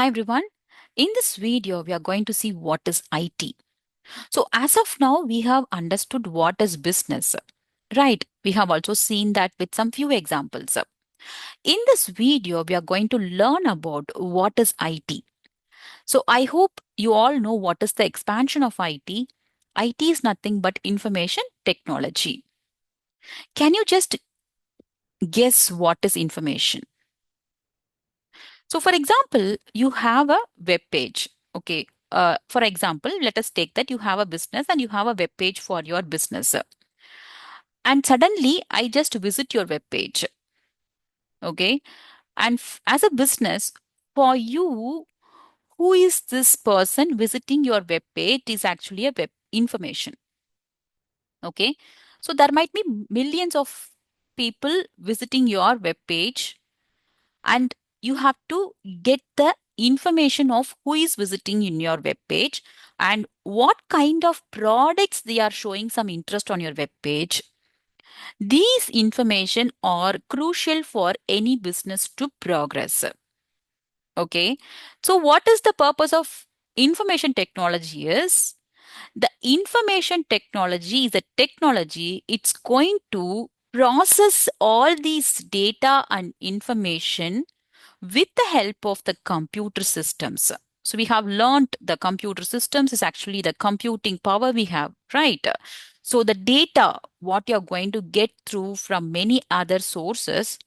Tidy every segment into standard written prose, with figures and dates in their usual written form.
Hi everyone. In this video, we are going to see what is IT. So as of now, we have understood what is business, right? We have also seen that with some few examples. In this video, we are going to learn about what is IT. So I hope you all know what is the expansion of IT. IT is nothing but information technology. Can you just guess what is information? So, for example, you have a web page. Okay. For example, let us take that you have a business and you have a web page for your business. And suddenly, I just visit your web page. Okay. And as a business, for you, who is this person visiting your web page is actually a web information. Okay. So, there might be millions of people visiting your web page, and you have to get the information of who is visiting in your web page and what kind of products they are showing some interest on your web page. These information are crucial for any business to progress. Okay, so what is the purpose of information technology is the information technology is a technology, it's going to process all these data and information with the help of the computer systems. So we have learned the computer systems is actually the computing power we have, right? So the data, what you're going to get through from many other sources,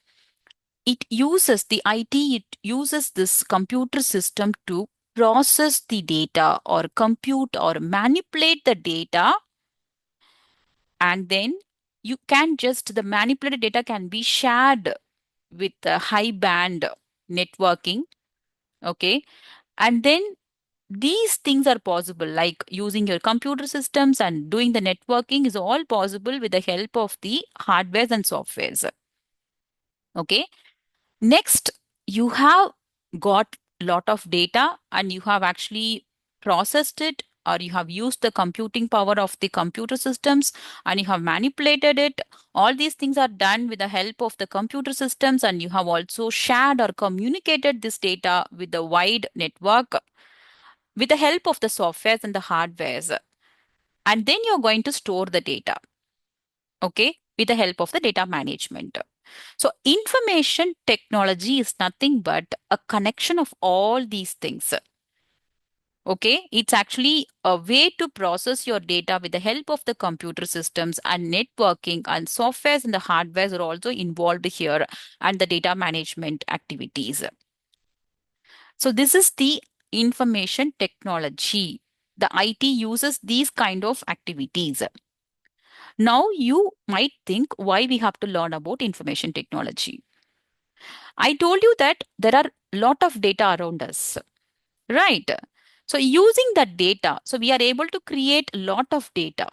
it uses the IT, it uses this computer system to process the data or compute or manipulate the data, and then you can just the manipulated data can be shared with a high band networking. Okay, and then these things are possible, like using your computer systems and doing the networking is all possible with the help of the hardwares and softwares. Okay. Next, you have got lot of data and you have actually processed it, or you have used the computing power of the computer systems and you have manipulated it. All these things are done with the help of the computer systems, and you have also shared or communicated this data with the wide network with the help of the softwares and the hardwares. And then you're going to store the data, okay, with the help of the data management. So, information technology is nothing but a connection of all these things. Okay, it's actually a way to process your data with the help of the computer systems, and networking and softwares and the hardwares are also involved here, and the data management activities. So, this is the information technology. The IT uses these kind of activities. Now, you might think why we have to learn about information technology. I told you that there are a lot of data around us, right? So, using that data, so we are able to create a lot of data,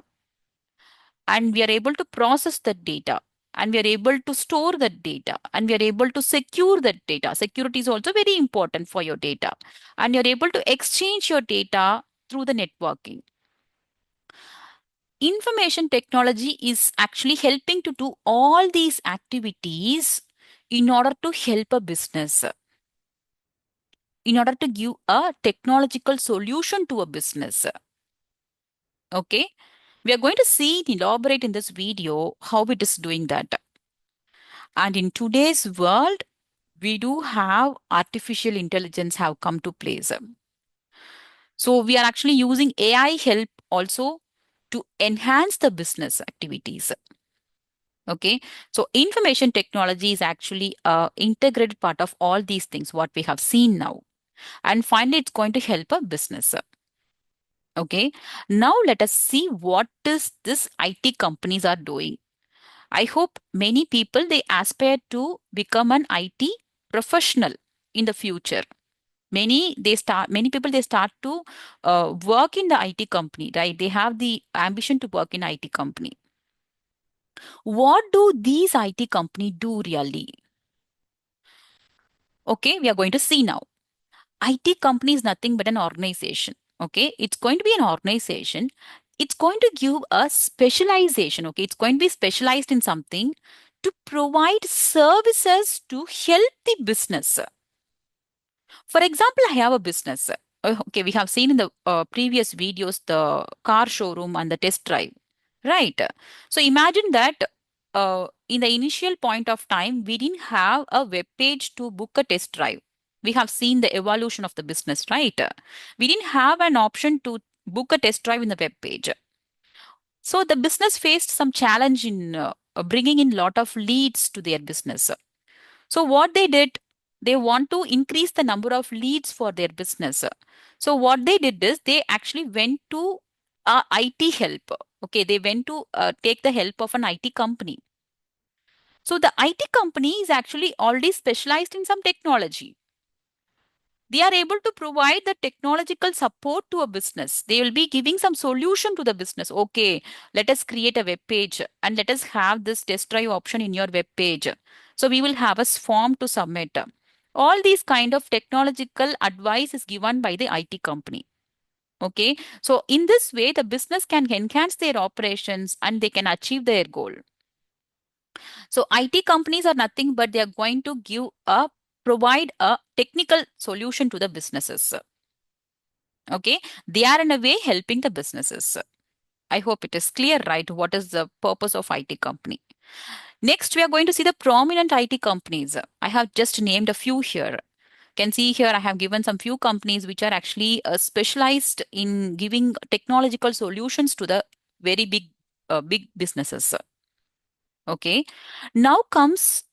and we are able to process that data, and we are able to store that data, and we are able to secure that data. Security is also very important for your data, and you're able to exchange your data through the networking. Information technology is actually helping to do all these activities in order to help a business, in order to give a technological solution to a business. Okay, we are going to see and elaborate in this video how it is doing that. And in today's world, we do have artificial intelligence have come to place. So we are actually using AI help also to enhance the business activities. Okay, so information technology is actually a integrated part of all these things what we have seen now, and finally it's going to help a business. Okay, now let us see what is this IT companies are doing. I hope many people they aspire to become an IT professional in the future. Many people they start to work in the IT company, right? They have the ambition to work in IT company. What do these IT company do really? Okay, we are going to see now. IT company is nothing but an organization. Okay, it's going to be an organization. It's going to give a specialization. Okay, it's going to be specialized in something to provide services to help the business. For example, I have a business. Okay, we have seen in the previous videos the car showroom and the test drive, right? So imagine that in the initial point of time, we didn't have a web page to book a test drive. We have seen the evolution of the business, right? We didn't have an option to book a test drive in the web page. So the business faced some challenge in bringing in lot of leads to their business. So what they did, they want to increase the number of leads for their business. So what they did is they actually went to IT help. Okay, they went to take the help of an IT company. So the IT company is actually already specialized in some technology. They are able to provide the technological support to a business. They will be giving some solution to the business. Okay, let us create a web page and let us have this test drive option in your web page. So we will have a form to submit. All these kind of technological advice is given by the IT company. Okay, so in this way, the business can enhance their operations and they can achieve their goal. So IT companies are nothing but they are going to provide a technical solution to the businesses. Okay, they are in a way helping the businesses. I hope it is clear, right? What is the purpose of IT company? Next, we are going to see the prominent IT companies. I have just named a few here. Can see here I have given some few companies which are actually specialized in giving technological solutions to the very big businesses. Okay, now comes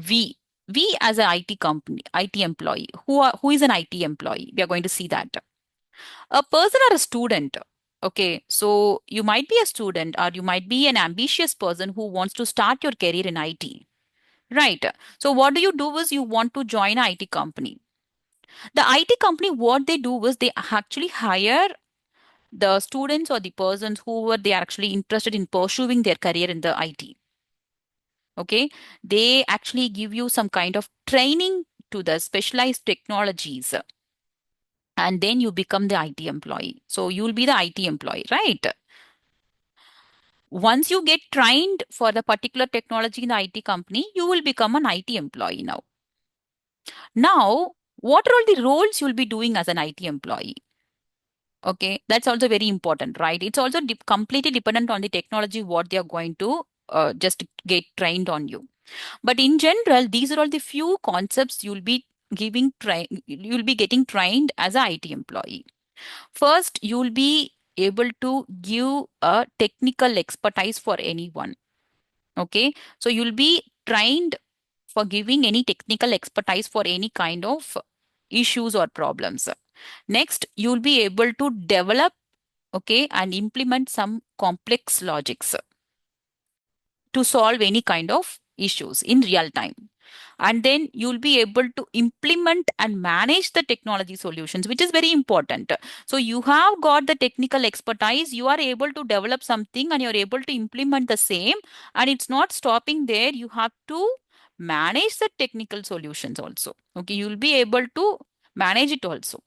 we. We as an IT company, IT employee, who is an IT employee? We are going to see that. A person or a student. Okay, so you might be a student or you might be an ambitious person who wants to start your career in IT. Right. So what do? You do is you want to join an IT company. The IT company, what they do is they actually hire the students or the persons who were they are actually interested in pursuing their career in the IT. Okay. They actually give you some kind of training to the specialized technologies and then you become the IT employee. So you'll be the IT employee, right? Once you get trained for the particular technology in the IT company, you will become an IT employee now. Now, what are all the roles you'll be doing as an IT employee? Okay, that's also very important, right? It's also completely dependent on the technology what they are going to just get trained on you. But in general, these are all the few concepts you'll be getting trained as an IT employee. First, you'll be able to give a technical expertise for anyone. Okay, so you'll be trained for giving any technical expertise for any kind of issues or problems. Next, you'll be able to develop, okay, and implement some complex logics to solve any kind of issues in real time. And then you'll be able to implement and manage the technology solutions, which is very important. So you have got the technical expertise, you are able to develop something and you're able to implement the same. And it's not stopping there. You have to manage the technical solutions also. Okay, you'll be able to manage it also.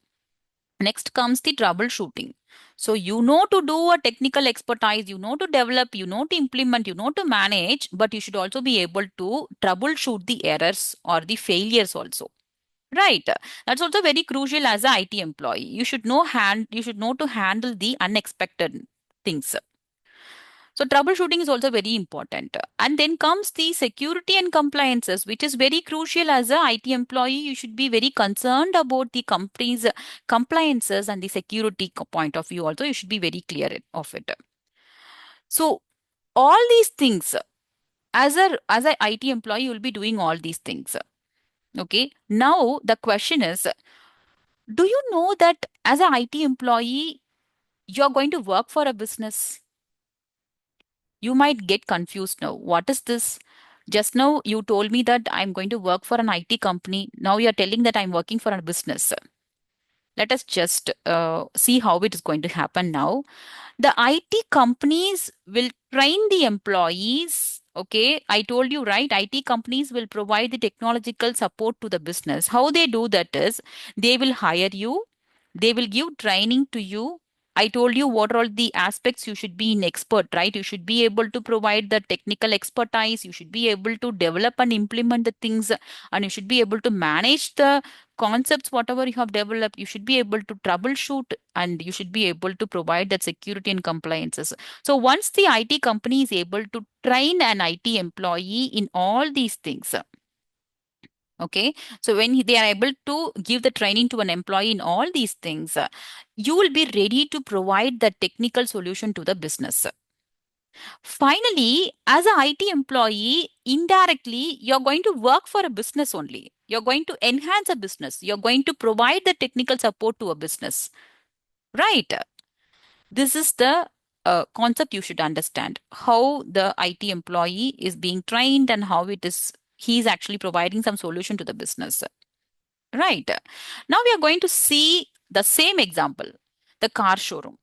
Next comes the troubleshooting. So you know to do a technical expertise, you know to develop, you know to implement, you know to manage, but you should also be able to troubleshoot the errors or the failures also. Right. That's also very crucial as a IT employee. You should know to handle the unexpected things. So troubleshooting is also very important. And then comes the security and compliances, which is very crucial as a IT employee. You should be very concerned about the company's compliances and the security point of view. Also, you should be very clear of it. So all these things, as a IT employee, you will be doing all these things. Okay. Now the question is, do you know that as an IT employee, you're going to work for a business? You might get confused now. What is this? Just now you told me that I'm going to work for an IT company. Now you're telling that I'm working for a business. Let us just see how it is going to happen now. The IT companies will train the employees. Okay, I told you, right? IT companies will provide the technological support to the business. How they do that is they will hire you, they will give training to you, I told you what are all the aspects you should be an expert, right? You should be able to provide the technical expertise. You should be able to develop and implement the things, and you should be able to manage the concepts, whatever you have developed. You should be able to troubleshoot, and you should be able to provide that security and compliances. So once the IT company is able to train an IT employee in all these things, okay, so when they are able to give the training to an employee in all these things, you will be ready to provide the technical solution to the business. Finally, as an IT employee, indirectly, you're going to work for a business only. You're going to enhance a business. You're going to provide the technical support to a business, right? This is the concept you should understand, how the IT employee is being trained and how it is he's actually providing some solution to the business. Right. Now we are going to see the same example, the car showroom.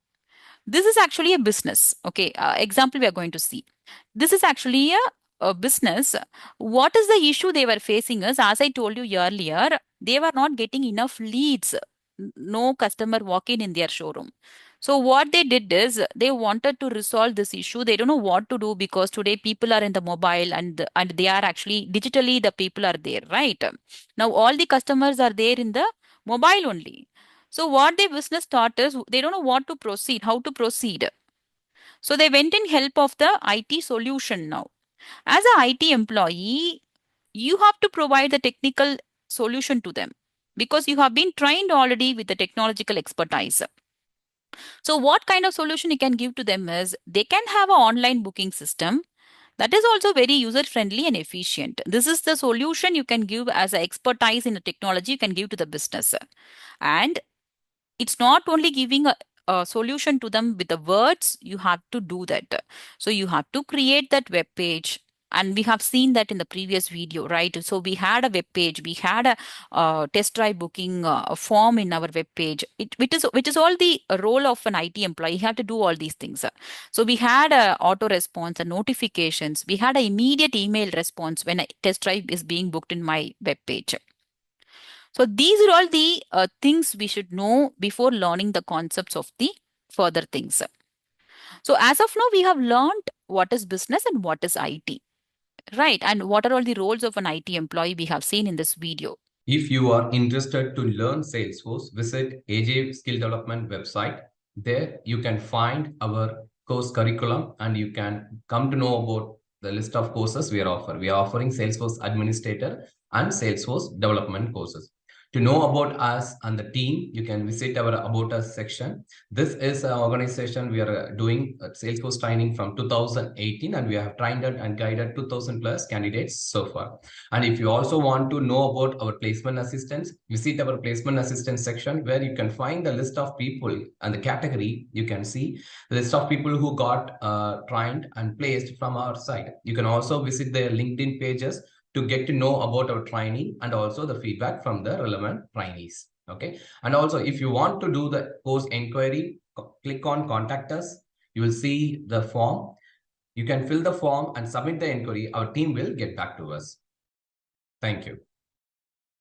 This is actually a business. Okay. Example we are going to see. This is actually a business. What is the issue they were facing is, as I told you earlier, they were not getting enough leads. No customer walk in their showroom. So what they did is they wanted to resolve this issue. They don't know what to do because today people are in the mobile, and they are actually digitally the people are there, right? Now all the customers are there in the mobile only. So what the business thought is they don't know what to proceed, how to proceed. So they went in help of the IT solution now. As a IT employee, you have to provide the technical solution to them because you have been trained already with the technological expertise. So what kind of solution you can give to them is they can have an online booking system that is also very user friendly and efficient. This is the solution you can give as a expertise in the technology you can give to the business. And it's not only giving a solution to them with the words, you have to do that. So you have to create that web page, and we have seen that in the previous video, right? So we had a web page, we had a test drive booking form in our web page, which is all the role of an IT employee. You have to do all these things. So we had a auto response and notifications, we had an immediate email response when a test drive is being booked in my web page. So these are all the things we should know before learning the concepts of the further things. So as of now, we have learned what is business and what is IT, right? And what are all the roles of an IT employee we have seen in this video. If you are interested to learn Salesforce, visit AJ Skill Development website. There you can find our course curriculum and you can come to know about the list of courses we are offering. We are offering Salesforce Administrator and Salesforce Development courses. To know about us and the team, you can visit our About Us section. This is an organization we are doing Salesforce training from 2018, and we have trained and guided 2000 plus candidates so far. And if you also want to know about our placement assistance, visit our placement assistance section where you can find the list of people and the category. You can see the list of people who got trained and placed from our side. You can also visit their LinkedIn pages to get to know about our training and also the feedback from the relevant trainees. Okay. And also, if you want to do the course inquiry, click on contact us. You will see the form. You can fill the form and submit the inquiry. Our team will get back to us. Thank you.